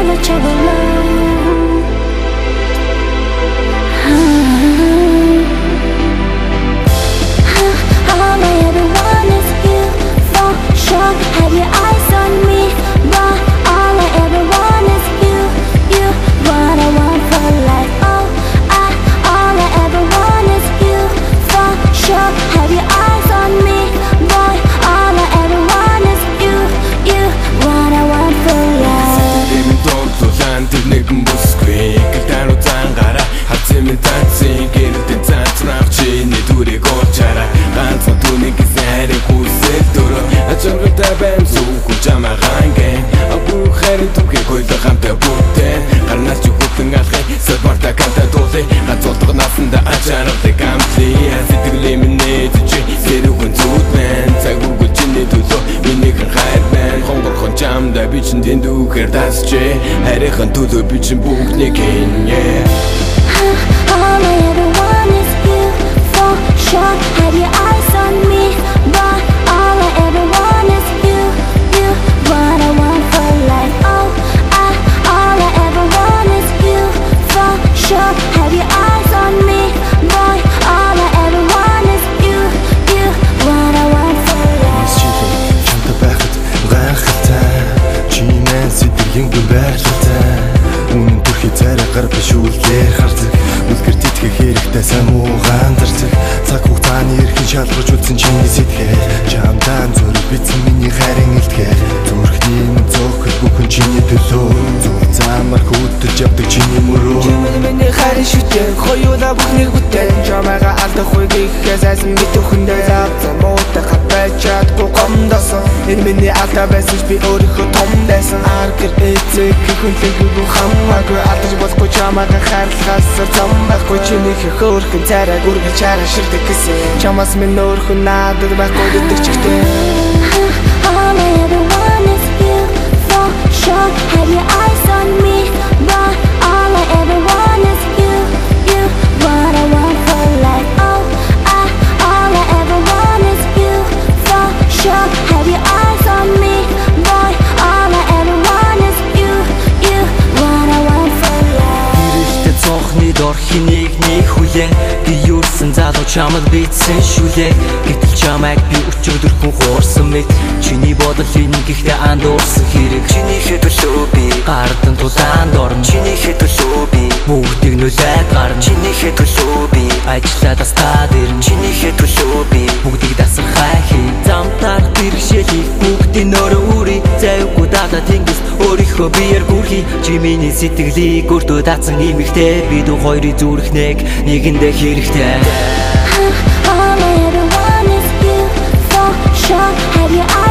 much of a love. All I ever want is you, for sure. Have your eyes on me, but all I ever want is you, what I want for life. Oh, all I ever want is you, for sure. Have your eyes on me, boy. All I ever want is you, what I want for life. Even тоглуулан тэр нэгэн бүсгүй гэртэн уцаан гараа хацмын танцын гэртэн цаацрах чиний дүрийг олчаараа ганцхан түүнийг хайрыг хүсэл дөрөө ачаалтай бэм зүг чамаагаан гэн агуу хайрын түүхийг хойлоо хамтаа бүтээн гарнаас ч хүүхэн алхай сэлбарта канта дуулай ганцолдог насанда ачааргадаг амтли сэтгэлээ минь чи зэрүүхэн зүудмэн цаг үгүй чиний төлөө миний хайр мэн хонгорхон чамда би чин дэндүүхээр дасчээ хайрын төлөө би чин бүгднийг хийнэ. All I ever want is you, for sure. Have your eyes on me, but all I ever want is you, what I want for life. Oh, all I ever want is you, for sure. Have your eyes on me, boy. All I ever want is you, what I want for life. Чамтай байхад гайхалтай, чиний сэтгэлийн гүн байрлалтай. Үнэн төрхий царай гар биш үлдээр хардаг. Үлгэр тэтгэх хэрэгтэй сайн муу гандардаг. Цаг хугацааны эрхийг шалгаж үзсэн чиний сэтгэл. Чамдан зөрөг битсэн миний хайрын илтгэл. Зүрхний зөөхөл бүхэн чиний төлөө. Зүг замаар хөдөлж явдаг чиний мөрөө. Миний хайрын шүтэн хоёулаа бүхнийг бүтээн. Чамайгаа алдах үе гэхээс айсан би түүхэндээ завцсан. Муутай хат байж чадгүй гомдосон. Энэ миний алдаа байсан ч би өөрийнхөө том байсан. Аргэр эцэг хүнлэнгүү хамаагүй алдаж болохгүй чамайгаа хайрлахаас зам байхгүй чиний хөөрхөн царайг үргэлж чараширдаг гэсэн. Чамаас минь өөрхөн надад байхгүй гэдэг чигтэй. All I ever want is you, for sure. Have your eyes on me, but all I ever want is you, what I want for life. Oh, all I ever want is you, for sure. Have your eyes on me, boy. All I ever want is you, what I want for life. Ирэлтэ цонхны дор хэнийг нэг хүлээн би юусэн залуу чамд битсэн шүлээ. Гэтэл чамайг би өчигдөрхөн хуурсан мэт чиний бодол энэ гэхдээ андуурсан хэрэг. Чинийхээ төлөө би гардан тулаанд орно. Чинийхээ төлөө би бүгдийг нүлээд гарна. Чинийхээ төлөө би ажиллаад тастаад ирнэ. Чинийхээ төлөө би бүгдийг дасархай хий. Замтар бэрхшээлийг бүгдийн өөрөө үрий. Зайгүй дада тэнгис өөрийнхөө биеэр гүрхий. Чи миний сэтгэлийг өртөө даацсан имэгтэй. Бид хоёрын зүрхнэг нэгэндээ хэрэгтэй. All I ever want is you, for sure. Have your eyes